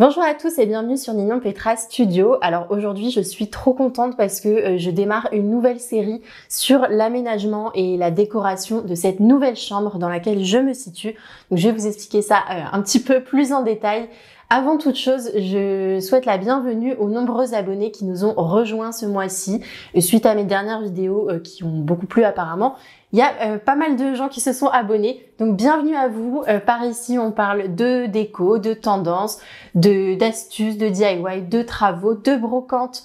Bonjour à tous et bienvenue sur Ninon Petra Studio. Alors aujourd'hui je suis trop contente parce que je démarre une nouvelle série sur l'aménagement et la décoration de cette nouvelle chambre dans laquelle je me situe. Donc je vais vous expliquer ça un petit peu plus en détail. Avant toute chose, je souhaite la bienvenue aux nombreux abonnés qui nous ont rejoints ce mois-ci suite à mes dernières vidéos qui ont beaucoup plu apparemment. Il y a pas mal de gens qui se sont abonnés, donc bienvenue à vous. Par ici, on parle de déco, de tendances, d'astuces, de DIY, de travaux, de brocantes,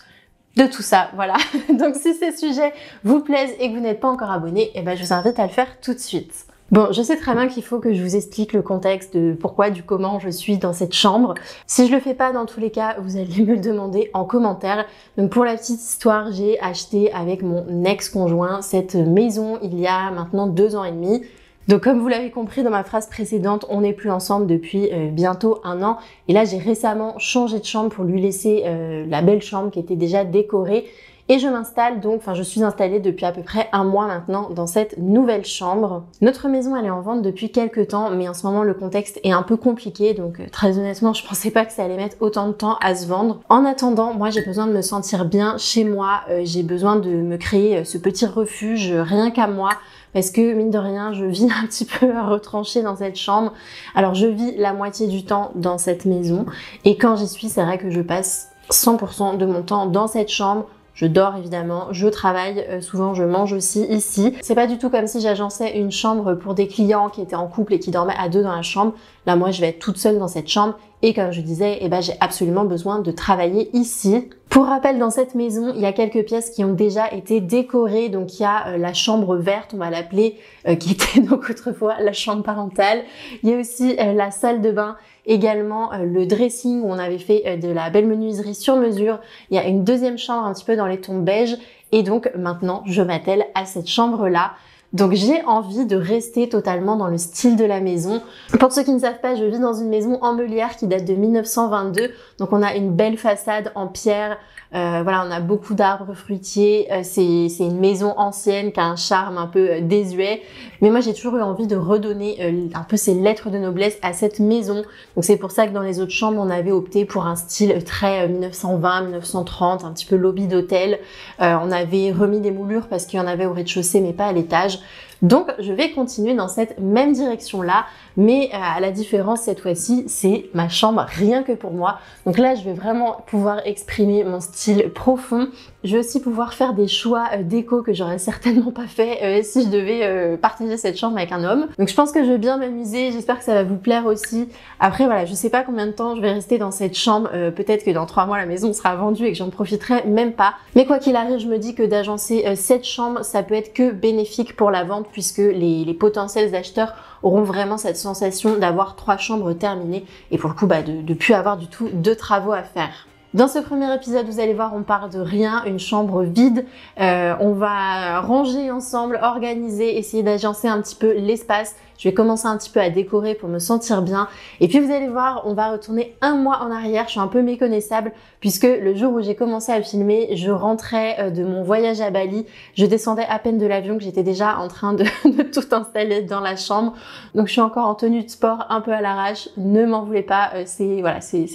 de tout ça, voilà. Donc si ces sujets vous plaisent et que vous n'êtes pas encore abonné, eh ben, je vous invite à le faire tout de suite. Bon, je sais très bien qu'il faut que je vous explique le contexte de pourquoi, du comment je suis dans cette chambre. Si je le fais pas, dans tous les cas, vous allez me le demander en commentaire. Donc pour la petite histoire, j'ai acheté avec mon ex-conjoint cette maison il y a maintenant 2 ans et demi. Donc comme vous l'avez compris dans ma phrase précédente, on n'est plus ensemble depuis bientôt 1 an. Et là, j'ai récemment changé de chambre pour lui laisser la belle chambre qui était déjà décorée. Et je m'installe donc, je suis installée depuis à peu près 1 mois maintenant dans cette nouvelle chambre. Notre maison, elle est en vente depuis quelques temps, mais en ce moment, le contexte est un peu compliqué. Donc très honnêtement, je pensais pas que ça allait mettre autant de temps à se vendre. En attendant, moi, j'ai besoin de me sentir bien chez moi. J'ai besoin de me créer ce petit refuge rien qu'à moi. Parce que, mine de rien, je vis un petit peu retranchée dans cette chambre. Alors, je vis la moitié du temps dans cette maison. Et quand j'y suis, c'est vrai que je passe 100% de mon temps dans cette chambre. Je dors évidemment, je travaille, souvent je mange aussi ici. C'est pas du tout comme si j'agençais une chambre pour des clients qui étaient en couple et qui dormaient à 2 dans la chambre. Là, moi, je vais être toute seule dans cette chambre. Et comme je disais, j'ai absolument besoin de travailler ici. Pour rappel, dans cette maison, il y a quelques pièces qui ont déjà été décorées. Donc, il y a la chambre verte, on va l'appeler, qui était donc autrefois la chambre parentale. Il y a aussi la salle de bain, également le dressing où on avait fait de la belle menuiserie sur mesure. Il y a une deuxième chambre un petit peu dans les tons beige. Et donc, maintenant, je m'attelle à cette chambre-là. Donc j'ai envie de rester totalement dans le style de la maison. Pour ceux qui ne savent pas, je vis dans une maison en meulière qui date de 1922. Donc on a une belle façade en pierre. Voilà, on a beaucoup d'arbres fruitiers. C'est une maison ancienne qui a un charme un peu désuet. Mais moi j'ai toujours eu envie de redonner un peu ces lettres de noblesse à cette maison. Donc c'est pour ça que dans les autres chambres, on avait opté pour un style très 1920, 1930, un petit peu lobby d'hôtel. On avait remis des moulures parce qu'il y en avait au rez-de-chaussée mais pas à l'étage. Donc je vais continuer dans cette même direction-là, mais à la différence cette fois-ci, c'est ma chambre rien que pour moi. Donc là, je vais vraiment pouvoir exprimer mon style profond. Je vais aussi pouvoir faire des choix déco que j'aurais certainement pas fait si je devais partager cette chambre avec un homme. Donc je pense que je vais bien m'amuser, j'espère que ça va vous plaire aussi. Après voilà, je sais pas combien de temps je vais rester dans cette chambre, peut-être que dans 3 mois la maison sera vendue et que j'en profiterai même pas. Mais quoi qu'il arrive, je me dis que d'agencer cette chambre, ça peut être que bénéfique pour la vente puisque les potentiels acheteurs auront vraiment cette sensation d'avoir 3 chambres terminées et pour le coup de plus avoir du tout de travaux à faire. Dans ce premier épisode, vous allez voir, on part de rien, une chambre vide. On va ranger ensemble, organiser, essayer d'agencer un petit peu l'espace. Je vais commencer un petit peu à décorer pour me sentir bien. Et puis vous allez voir, on va retourner 1 mois en arrière. Je suis un peu méconnaissable puisque le jour où j'ai commencé à filmer, je rentrais de mon voyage à Bali. Je descendais à peine de l'avion que j'étais déjà en train de tout installer dans la chambre. Donc je suis encore en tenue de sport un peu à l'arrache. Ne m'en voulez pas, c'est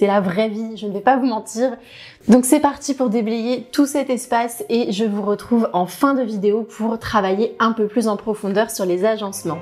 la vraie vie, je ne vais pas vous mentir. Donc c'est parti pour déblayer tout cet espace et je vous retrouve en fin de vidéo pour travailler un peu plus en profondeur sur les agencements.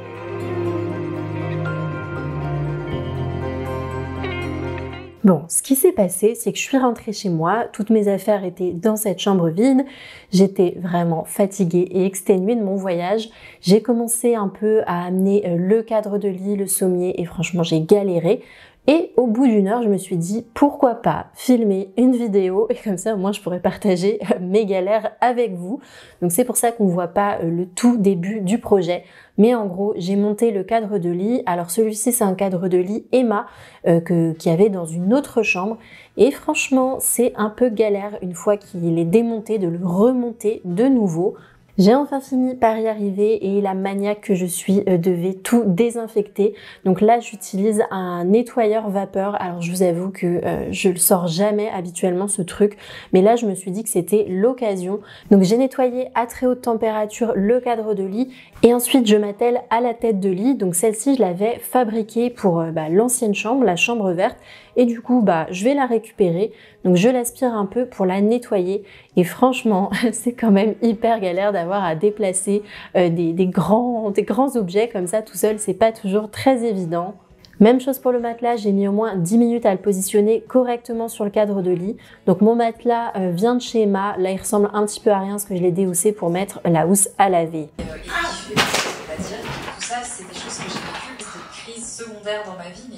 Bon, ce qui s'est passé, c'est que je suis rentrée chez moi, toutes mes affaires étaient dans cette chambre vide, j'étais vraiment fatiguée et exténuée de mon voyage. J'ai commencé un peu à amener le cadre de lit, le sommier et franchement j'ai galéré. Et au bout d'1 heure, je me suis dit pourquoi pas filmer une vidéo et comme ça au moins je pourrais partager mes galères avec vous. Donc c'est pour ça qu'on voit pas le tout début du projet. Mais en gros, j'ai monté le cadre de lit. Alors celui-ci, c'est un cadre de lit Emma qu'il y avait dans une autre chambre. Et franchement, c'est un peu galère une fois qu'il est démonté de le remonter de nouveau. J'ai enfin fini par y arriver et la maniaque que je suis devait tout désinfecter. Donc là, j'utilise un nettoyeur vapeur. Alors je vous avoue que je le sors jamais habituellement ce truc, mais là je me suis dit que c'était l'occasion. Donc j'ai nettoyé à très haute température le cadre de lit et ensuite je m'attelle à la tête de lit. Donc celle-ci, je l'avais fabriquée pour l'ancienne chambre, la chambre verte. et du coup bah je vais la récupérer. Donc je l'aspire un peu pour la nettoyer et franchement c'est quand même hyper galère d'avoir à déplacer des grands objets comme ça tout seul, c'est pas toujours très évident. Même chose pour le matelas, j'ai mis au moins 10 minutes à le positionner correctement sur le cadre de lit. Donc mon matelas vient de chez Emma, là il ressemble un petit peu à rien parce que je l'ai déhoussé pour mettre la housse à laver. C'est-à-dire tout ça, c'est des choses que j'ai vécues, c'est des crises secondaires dans ma vie, mais...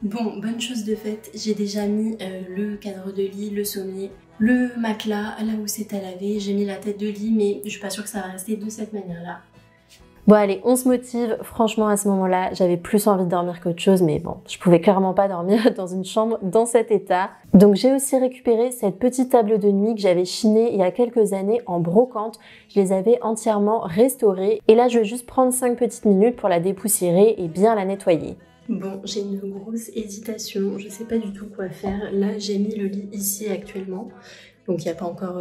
Bon, bonne chose de faite, j'ai déjà mis le cadre de lit, le sommier, le matelas, la houssette à laver, j'ai mis la tête de lit, mais je suis pas sûre que ça va rester de cette manière-là. Bon allez, on se motive. Franchement, à ce moment-là, j'avais plus envie de dormir qu'autre chose, mais bon, je pouvais clairement pas dormir dans une chambre dans cet état. Donc j'ai aussi récupéré cette petite table de nuit que j'avais chinée il y a quelques années en brocante. Je les avais entièrement restaurées. Et là, je vais juste prendre 5 petites minutes pour la dépoussiérer et bien la nettoyer. Bon, j'ai une grosse hésitation, je sais pas du tout quoi faire. Là, j'ai mis le lit ici actuellement. Donc il n'y a pas encore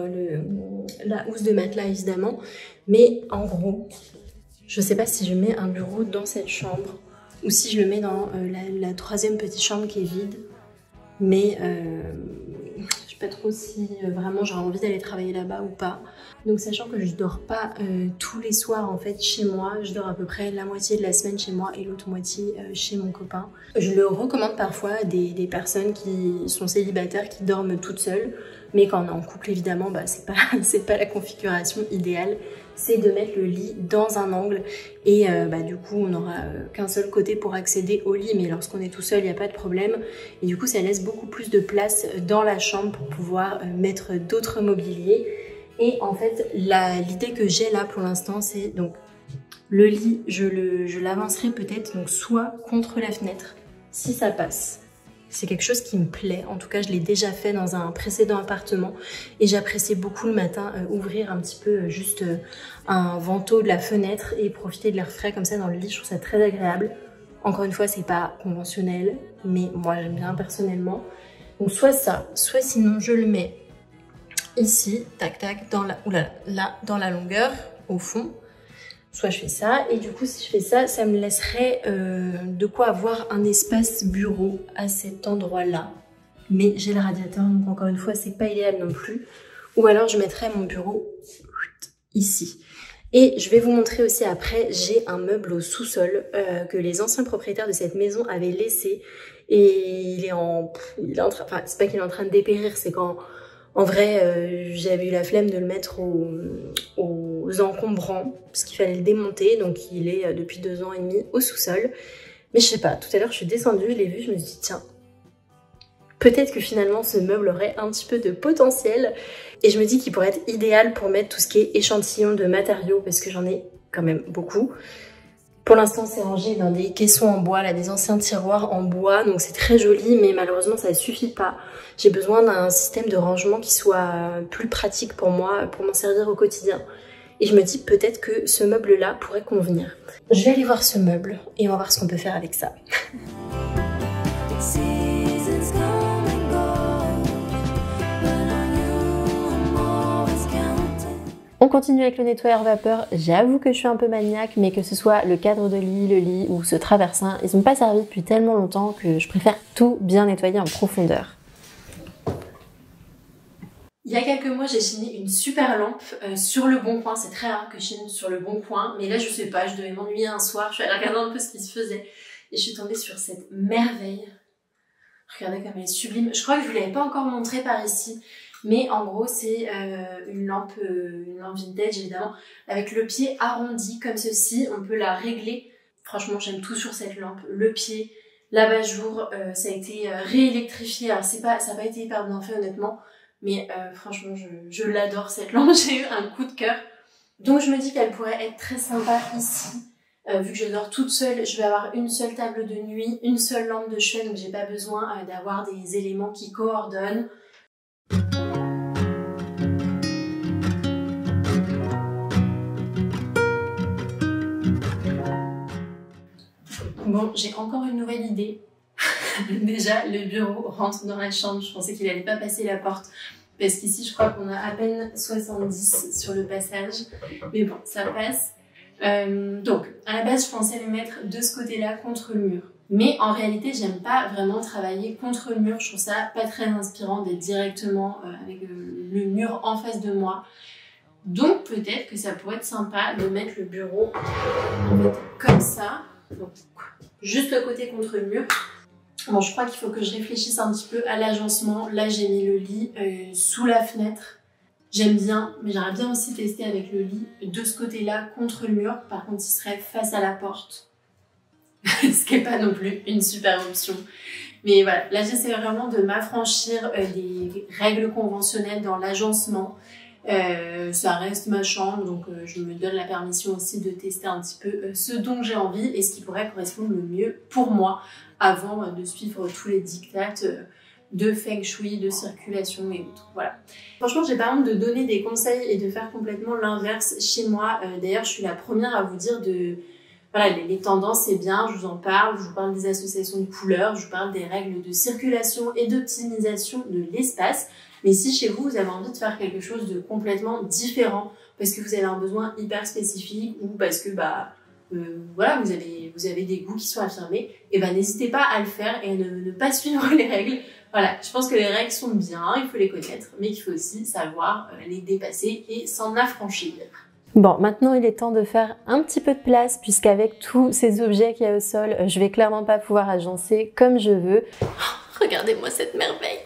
la housse de matelas évidemment. Mais en gros... je sais pas si je mets un bureau dans cette chambre ou si je le mets dans la troisième petite chambre qui est vide. Mais je sais pas trop si vraiment j'aurais envie d'aller travailler là-bas ou pas. Donc sachant que je dors pas tous les soirs en fait chez moi, je dors à peu près la moitié de la semaine chez moi et l'autre moitié chez mon copain. Je le recommande parfois à des personnes qui sont célibataires, qui dorment toutes seules. Mais quand on est en couple évidemment, bah, c'est pas la configuration idéale. C'est de mettre le lit dans un angle et bah, du coup on n'aura qu'un seul côté pour accéder au lit, mais lorsqu'on est tout seul il n'y a pas de problème et du coup ça laisse beaucoup plus de place dans la chambre pour pouvoir mettre d'autres mobiliers. Et en fait l'idée que j'ai là pour l'instant c'est donc le lit, je l'avancerai peut-être donc soit contre la fenêtre si ça passe. C'est quelque chose qui me plaît, en tout cas je l'ai déjà fait dans un précédent appartement et j'appréciais beaucoup le matin ouvrir un petit peu juste un vantaux de la fenêtre et profiter de l'air frais comme ça dans le lit, je trouve ça très agréable. Encore une fois c'est pas conventionnel mais moi j'aime bien personnellement. Donc soit ça, soit sinon je le mets ici, tac tac, dans là, dans la longueur, au fond. Soit je fais ça, et du coup si je fais ça, ça me laisserait de quoi avoir un espace bureau à cet endroit-là. Mais j'ai le radiateur, donc encore une fois, c'est pas idéal non plus. Ou alors je mettrais mon bureau ici. Et je vais vous montrer aussi après, j'ai un meuble au sous-sol que les anciens propriétaires de cette maison avaient laissé. Et il est en train, enfin c'est pas qu'il est en train de dépérir, c'est quand... En vrai, j'avais eu la flemme de le mettre aux encombrants, parce qu'il fallait le démonter, donc il est depuis 2 ans et demi au sous-sol. Mais je sais pas, tout à l'heure je suis descendue, je l'ai vu, je me suis dit tiens, peut-être que finalement ce meuble aurait un petit peu de potentiel. Et je me dis qu'il pourrait être idéal pour mettre tout ce qui est échantillon de matériaux, parce que j'en ai quand même beaucoup. Pour l'instant, c'est rangé dans des caissons en bois, là, des anciens tiroirs en bois, donc c'est très joli, mais malheureusement, ça ne suffit pas. J'ai besoin d'un système de rangement qui soit plus pratique pour moi, pour m'en servir au quotidien. Et je me dis peut-être que ce meuble-là pourrait convenir. Je vais aller voir ce meuble et on va voir ce qu'on peut faire avec ça. On continue avec le nettoyeur vapeur. J'avoue que je suis un peu maniaque, mais que ce soit le cadre de lit, le lit ou ce traversin, ils n'ont pas servi depuis tellement longtemps que je préfère tout bien nettoyer en profondeur. Il y a quelques mois, j'ai chiné une super lampe sur Le Bon Coin. C'est très rare que je chine sur Le Bon Coin, mais là je sais pas, je devais m'ennuyer un soir, je suis allée regarder un peu ce qui se faisait et je suis tombée sur cette merveille. Regardez comme elle est sublime. Je crois que je vous l'avais pas encore montré par ici. Mais en gros, c'est une lampe vintage évidemment, avec le pied arrondi comme ceci. On peut la régler. Franchement, j'aime tout sur cette lampe. Le pied, l'abat-jour, ça a été réélectrifié. Alors ça n'a pas été hyper bien fait honnêtement, mais franchement, je l'adore cette lampe. J'ai eu un coup de cœur. Donc je me dis qu'elle pourrait être très sympa ici. Vu que je dors toute seule, je vais avoir une seule table de nuit, une seule lampe de chevet, donc j'ai pas besoin d'avoir des éléments qui coordonnent. Bon, j'ai encore une nouvelle idée. Déjà, le bureau rentre dans la chambre. Je pensais qu'il allait pas passer la porte. Parce qu'ici, je crois qu'on a à peine 70 sur le passage. Mais bon, ça passe. Donc, à la base, je pensais le mettre de ce côté-là contre le mur. Mais en réalité, j'aime pas vraiment travailler contre le mur. Je trouve ça pas très inspirant d'être directement avec le mur en face de moi. Donc peut-être que ça pourrait être sympa de mettre le bureau en fait, comme ça. Donc, juste le côté contre le mur. Bon, je crois qu'il faut que je réfléchisse un petit peu à l'agencement. Là, j'ai mis le lit sous la fenêtre. J'aime bien, mais j'aimerais bien aussi tester avec le lit de ce côté-là contre le mur. Par contre, il serait face à la porte. Ce qui n'est pas non plus une super option. Mais voilà, là j'essaie vraiment de m'affranchir des règles conventionnelles dans l'agencement. Ça reste ma chambre, donc je me donne la permission aussi de tester un petit peu ce dont j'ai envie et ce qui pourrait correspondre le mieux pour moi avant de suivre tous les dictates de feng shui, de circulation et autres. Voilà. Franchement, j'ai pas honte de donner des conseils et de faire complètement l'inverse chez moi. D'ailleurs, je suis la première à vous dire de... Voilà, les tendances, c'est bien, je vous en parle, je vous parle des associations de couleurs, je vous parle des règles de circulation et d'optimisation de l'espace. Mais si chez vous, vous avez envie de faire quelque chose de complètement différent, parce que vous avez un besoin hyper spécifique ou parce que voilà, vous avez des goûts qui sont affirmés, et n'hésitez pas à le faire et à ne pas suivre les règles. Voilà, je pense que les règles sont bien, il faut les connaître, mais qu'il faut aussi savoir les dépasser et s'en affranchir. Bon, maintenant il est temps de faire un petit peu de place puisqu'avec tous ces objets qu'il y a au sol, je vais clairement pas pouvoir agencer comme je veux. Oh, regardez-moi cette merveille,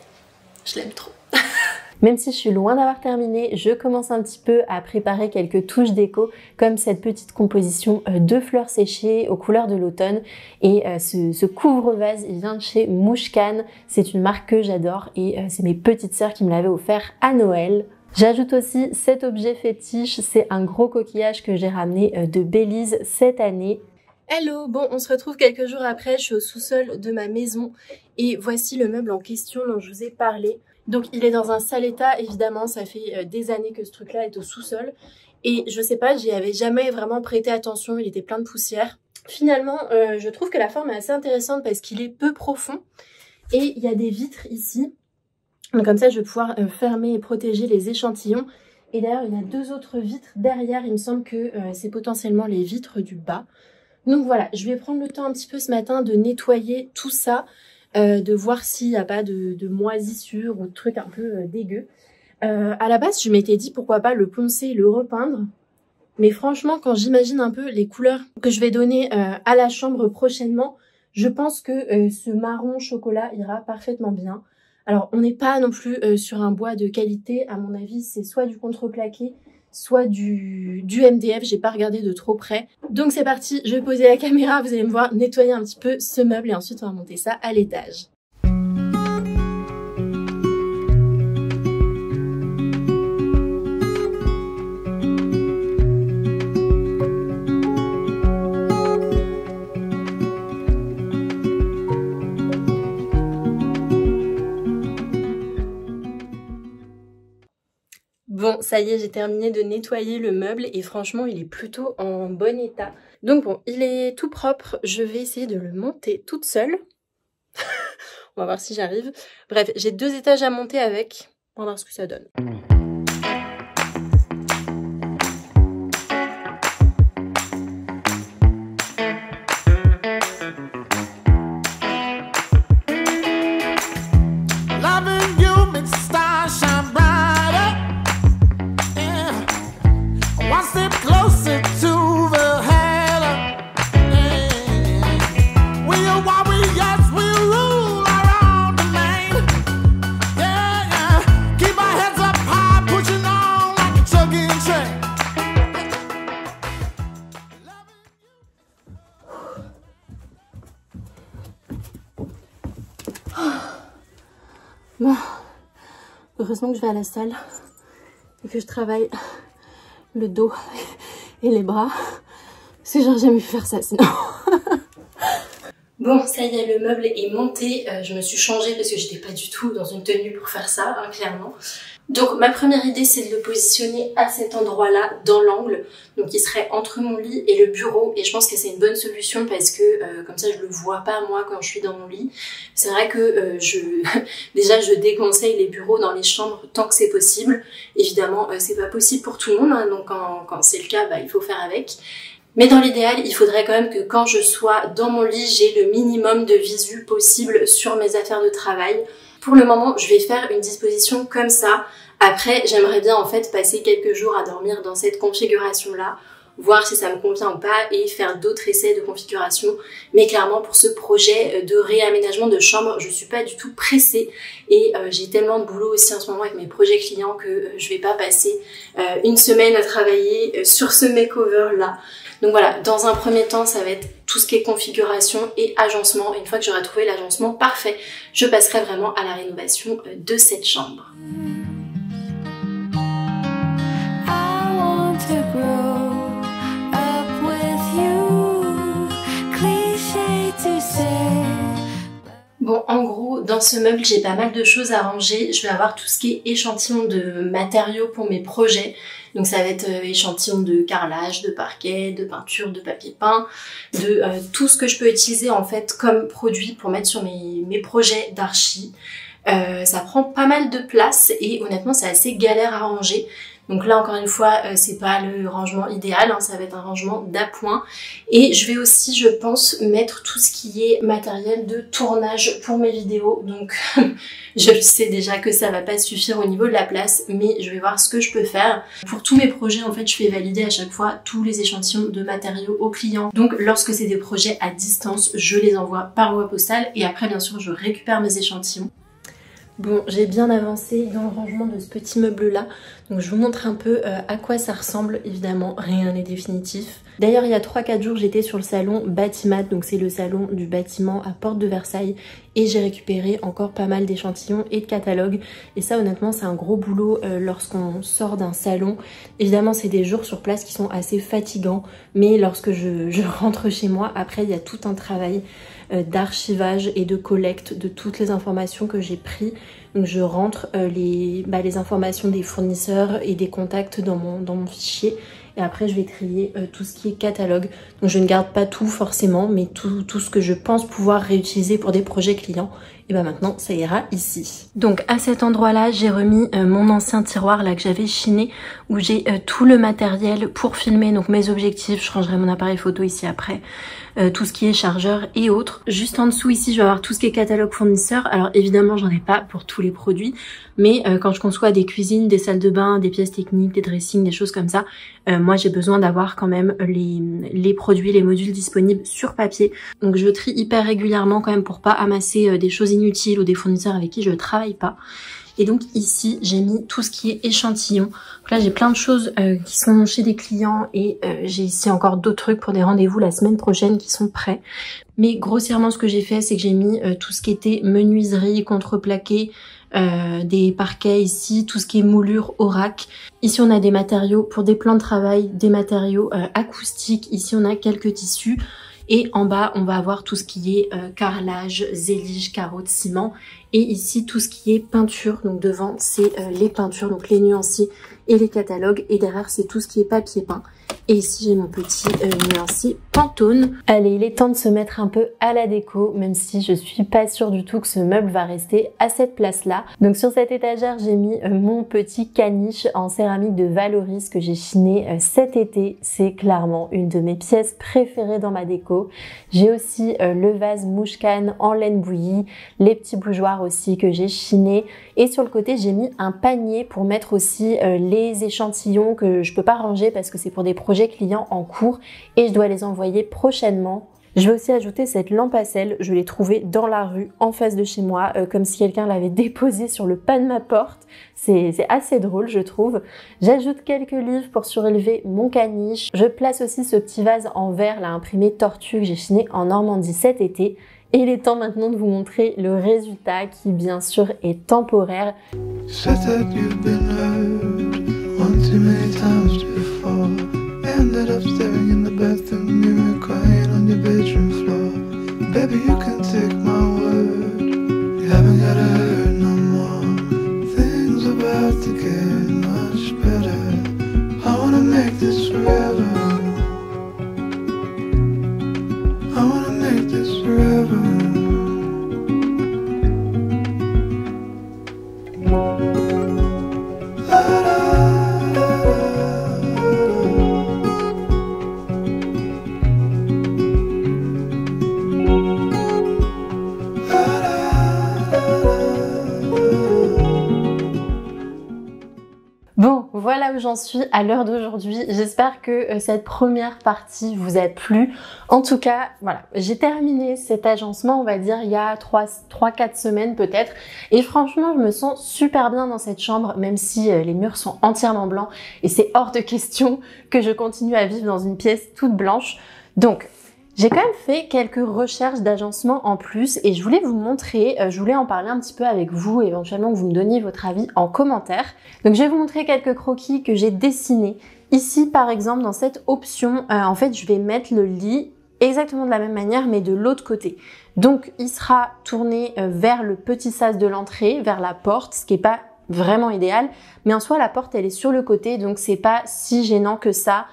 je l'aime trop. Même si je suis loin d'avoir terminé, je commence un petit peu à préparer quelques touches déco comme cette petite composition de fleurs séchées aux couleurs de l'automne. Et ce couvre-vase, il vient de chez Mouchkan. C'est une marque que j'adore et c'est mes petites sœurs qui me l'avaient offert à Noël. J'ajoute aussi cet objet fétiche, c'est un gros coquillage que j'ai ramené de Belize cette année. Hello, bon on se retrouve quelques jours après, je suis au sous-sol de ma maison et voici le meuble en question dont je vous ai parlé. Donc il est dans un sale état, évidemment, ça fait des années que ce truc-là est au sous-sol. Et je sais pas, j'y avais jamais vraiment prêté attention, il était plein de poussière. Finalement, je trouve que la forme est assez intéressante parce qu'il est peu profond. Et il y a des vitres ici. Donc comme ça, je vais pouvoir fermer et protéger les échantillons. Et d'ailleurs, il y a deux autres vitres derrière. Il me semble que c'est potentiellement les vitres du bas. Donc voilà, je vais prendre le temps un petit peu ce matin de nettoyer tout ça. De voir s'il n'y a pas de moisissures ou de trucs un peu dégueux. À la base, je m'étais dit pourquoi pas le poncer et le repeindre. Mais franchement, quand j'imagine un peu les couleurs que je vais donner à la chambre prochainement, je pense que ce marron chocolat ira parfaitement bien. Alors, on n'est pas non plus sur un bois de qualité. À mon avis, c'est soit du contreplaqué, soit du MDF. J'ai pas regardé de trop près. Donc c'est parti, je vais poser la caméra. Vous allez me voir nettoyer un petit peu ce meuble et ensuite on va monter ça à l'étage. Bon, ça y est, j'ai terminé de nettoyer le meuble et franchement, il est plutôt en bon état. Donc bon, il est tout propre. Je vais essayer de le monter toute seule. On va voir si j'arrive. Bref, j'ai 2 étages à monter avec. On va voir ce que ça donne. Bon, heureusement que je vais à la salle et que je travaille le dos et les bras. Parce que j'aurais jamais pu faire ça sinon. Bon, ça y est, le meuble est monté. Je me suis changée parce que j'étais pas du tout dans une tenue pour faire ça, hein, clairement. Donc ma première idée, c'est de le positionner à cet endroit-là, dans l'angle. Donc il serait entre mon lit et le bureau. Et je pense que c'est une bonne solution parce que comme ça, je le vois pas moi quand je suis dans mon lit. C'est vrai que déjà, je déconseille les bureaux dans les chambres tant que c'est possible. Évidemment, c'est pas possible pour tout le monde. Hein, donc quand c'est le cas, il faut faire avec. Mais dans l'idéal, il faudrait quand même que quand je sois dans mon lit, j'ai le minimum de visu possible sur mes affaires de travail. Pour le moment, je vais faire une disposition comme ça. Après, j'aimerais bien en fait passer quelques jours à dormir dans cette configuration-là, voir si ça me convient ou pas et faire d'autres essais de configuration. Mais clairement, pour ce projet de réaménagement de chambre, je suis pas du tout pressée et j'ai tellement de boulot aussi en ce moment avec mes projets clients que je vais pas passer une semaine à travailler sur ce makeover-là. Donc voilà, dans un premier temps, ça va être tout ce qui est configuration et agencement. Et une fois que j'aurai trouvé l'agencement parfait, je passerai vraiment à la rénovation de cette chambre. Bon, en gros, dans ce meuble, j'ai pas mal de choses à ranger. Je vais avoir tout ce qui est échantillon de matériaux pour mes projets. Donc ça va être échantillon de carrelage, de parquet, de peinture, de papier peint, de tout ce que je peux utiliser en fait comme produit pour mettre sur mes projets d'archi. Ça prend pas mal de place et honnêtement c'est assez galère à ranger. Donc là encore une fois c'est pas le rangement idéal, hein, ça va être un rangement d'appoint. Et je vais aussi je pense mettre tout ce qui est matériel de tournage pour mes vidéos. Donc je sais déjà que ça va pas suffire au niveau de la place, mais je vais voir ce que je peux faire. Pour tous mes projets en fait je fais valider à chaque fois tous les échantillons de matériaux aux clients. Donc lorsque c'est des projets à distance, je les envoie par voie postale et après bien sûr je récupère mes échantillons. Bon, j'ai bien avancé dans le rangement de ce petit meuble-là, donc je vous montre un peu à quoi ça ressemble. Évidemment, rien n'est définitif. D'ailleurs, il y a 3-4 jours, j'étais sur le salon Batimat, donc c'est le salon du bâtiment à Porte de Versailles, et j'ai récupéré encore pas mal d'échantillons et de catalogues. Et ça, honnêtement, c'est un gros boulot lorsqu'on sort d'un salon. Évidemment, c'est des jours sur place qui sont assez fatigants, mais lorsque je rentre chez moi, après, il y a tout un travail d'archivage et de collecte de toutes les informations que j'ai prises. Donc je rentre les informations des fournisseurs et des contacts dans mon fichier. Et après je vais trier tout ce qui est catalogue. Donc je ne garde pas tout forcément, mais tout ce que je pense pouvoir réutiliser pour des projets clients. Et ben maintenant ça ira ici. Donc à cet endroit là j'ai remis mon ancien tiroir là que j'avais chiné, où j'ai tout le matériel pour filmer, donc mes objectifs, je rangerai mon appareil photo ici après, tout ce qui est chargeur et autres. Juste en dessous ici je vais avoir tout ce qui est catalogue fournisseur. Alors évidemment j'en ai pas pour tous les produits, mais quand je conçois des cuisines, des salles de bain, des pièces techniques, des dressings, des choses comme ça, moi j'ai besoin d'avoir quand même les produits, les modules disponibles sur papier. Donc je trie hyper régulièrement quand même pour pas amasser des choses inutiles ou des fournisseurs avec qui je travaille pas. Et donc ici j'ai mis tout ce qui est échantillon. Donc là j'ai plein de choses qui sont chez des clients et j'ai ici encore d'autres trucs pour des rendez-vous la semaine prochaine qui sont prêts. Mais grossièrement ce que j'ai fait c'est que j'ai mis tout ce qui était menuiserie, contreplaqué, des parquets ici, tout ce qui est moulure, orac. Ici on a des matériaux pour des plans de travail, des matériaux acoustiques. Ici on a quelques tissus. Et en bas, on va avoir tout ce qui est carrelage, zélige, carreaux de ciment. Et ici, tout ce qui est peinture. Donc devant, c'est les peintures, donc les nuanciers et les catalogues. Et derrière, c'est tout ce qui est papier peint. Et ici, j'ai mon petit nuancier Pantone. Allez, il est temps de se mettre un peu à la déco, même si je suis pas sûre du tout que ce meuble va rester à cette place-là. Donc sur cette étagère, j'ai mis mon petit caniche en céramique de Valoris que j'ai chiné cet été. C'est clairement une de mes pièces préférées dans ma déco. J'ai aussi le vase mouche-canne en laine bouillie, les petits bougeoirs aussi que j'ai chinés. Et sur le côté, j'ai mis un panier pour mettre aussi les échantillons que je peux pas ranger parce que c'est pour des projets clients en cours et je dois les envoyer prochainement. Je vais aussi ajouter cette lampe à sel, je l'ai trouvée dans la rue, en face de chez moi, comme si quelqu'un l'avait déposée sur le pas de ma porte. C'est assez drôle, je trouve. J'ajoute quelques livres pour surélever mon caniche. Je place aussi ce petit vase en verre, là, imprimé tortue, que j'ai chiné en Normandie cet été. Et il est temps maintenant de vous montrer le résultat qui, bien sûr, est temporaire. Ended up staring in the bathroom mirror, crying on your bedroom floor. Baby, you can take my word, you haven't gotta hurt no more. Things about to get much better. I wanna make this forever. I wanna make this forever. La, la. voilà où j'en suis à l'heure d'aujourd'hui. J'espère que cette première partie vous a plu. En tout cas, voilà, j'ai terminé cet agencement, on va dire, il y a 3-4 semaines peut-être. Et franchement, je me sens super bien dans cette chambre, même si les murs sont entièrement blancs. Et c'est hors de question que je continue à vivre dans une pièce toute blanche. Donc, j'ai quand même fait quelques recherches d'agencement en plus et je voulais vous montrer, je voulais en parler un petit peu avec vous, éventuellement que vous me donniez votre avis en commentaire. Donc je vais vous montrer quelques croquis que j'ai dessinés. Ici par exemple dans cette option, en fait je vais mettre le lit exactement de la même manière mais de l'autre côté. Donc il sera tourné vers le petit sas de l'entrée, vers la porte, ce qui n'est pas vraiment idéal. Mais en soi la porte elle est sur le côté donc c'est pas si gênant que ça.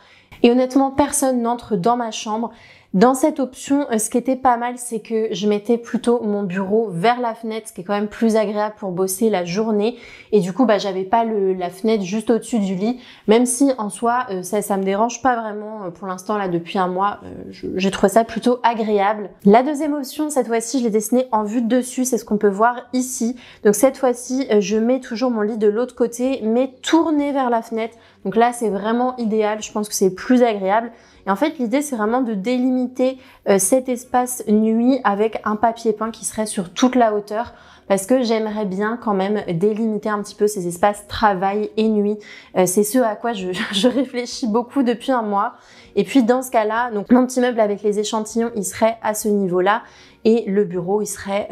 Et honnêtement personne n'entre dans ma chambre. Dans cette option, ce qui était pas mal, c'est que je mettais plutôt mon bureau vers la fenêtre, ce qui est quand même plus agréable pour bosser la journée. Et du coup, j'avais pas la fenêtre juste au-dessus du lit, même si en soi, ça me dérange pas vraiment pour l'instant là depuis un mois. J'ai trouvé ça plutôt agréable. La deuxième option, cette fois-ci, je l'ai dessinée en vue de dessus, c'est ce qu'on peut voir ici. Donc cette fois-ci, je mets toujours mon lit de l'autre côté, mais tourné vers la fenêtre. Donc là, c'est vraiment idéal. Je pense que c'est plus agréable. Et en fait, l'idée, c'est vraiment de délimiter cet espace nuit avec un papier peint qui serait sur toute la hauteur parce que j'aimerais bien quand même délimiter un petit peu ces espaces travail et nuit. C'est ce à quoi je réfléchis beaucoup depuis un mois. Et puis dans ce cas-là, donc mon petit meuble avec les échantillons, il serait à ce niveau-là et le bureau, il serait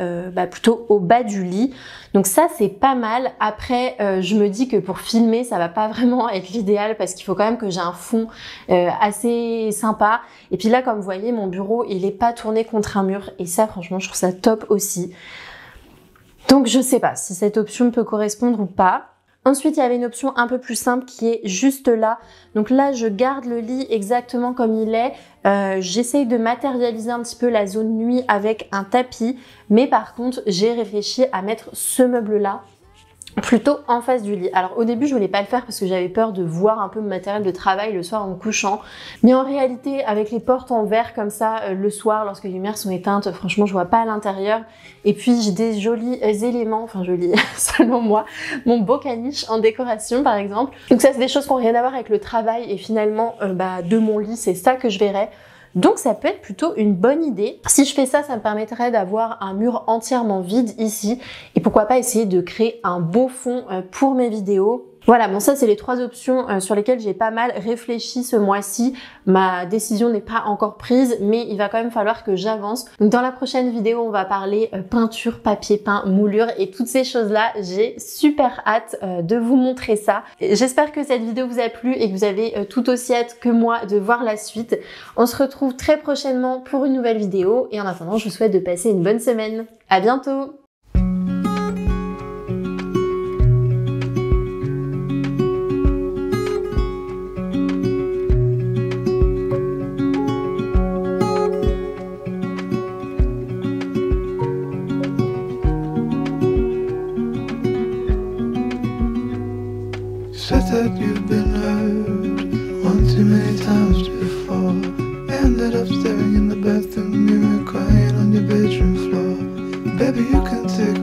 plutôt au bas du lit. Donc ça, c'est pas mal. Après, je me dis que pour filmer, ça va pas vraiment être l'idéal parce qu'il faut quand même que j'ai un fond assez sympa. Et puis là, comme vous voyez, mon bureau, il est pas tourné contre un mur. Et ça, franchement, je trouve ça top aussi. Donc je sais pas si cette option peut correspondre ou pas. Ensuite, il y avait une option un peu plus simple qui est juste là. Donc là, je garde le lit exactement comme il est. J'essaye de matérialiser un petit peu la zone nuit avec un tapis. Mais par contre, j'ai réfléchi à mettre ce meuble-là plutôt en face du lit. Alors au début je voulais pas le faire parce que j'avais peur de voir un peu mon matériel de travail le soir en me couchant, mais en réalité avec les portes en verre comme ça le soir lorsque les lumières sont éteintes, franchement je vois pas à l'intérieur. Et puis j'ai des jolis éléments, enfin jolis selon moi, mon beau caniche en décoration par exemple. Donc ça c'est des choses qui n'ont rien à voir avec le travail et finalement de mon lit, c'est ça que je verrais. Donc ça peut être plutôt une bonne idée. Si je fais ça, ça me permettrait d'avoir un mur entièrement vide ici et pourquoi pas essayer de créer un beau fond pour mes vidéos. Voilà, bon ça c'est les trois options sur lesquelles j'ai pas mal réfléchi ce mois-ci. Ma décision n'est pas encore prise, mais il va quand même falloir que j'avance. Donc dans la prochaine vidéo, on va parler peinture, papier peint, moulure et toutes ces choses-là. J'ai super hâte de vous montrer ça. J'espère que cette vidéo vous a plu et que vous avez tout aussi hâte que moi de voir la suite. On se retrouve très prochainement pour une nouvelle vidéo et en attendant, je vous souhaite de passer une bonne semaine. À bientôt! Said that you've been hurt one too many times before. Ended up staring in the bathroom mirror, crying on your bedroom floor. Baby, you can take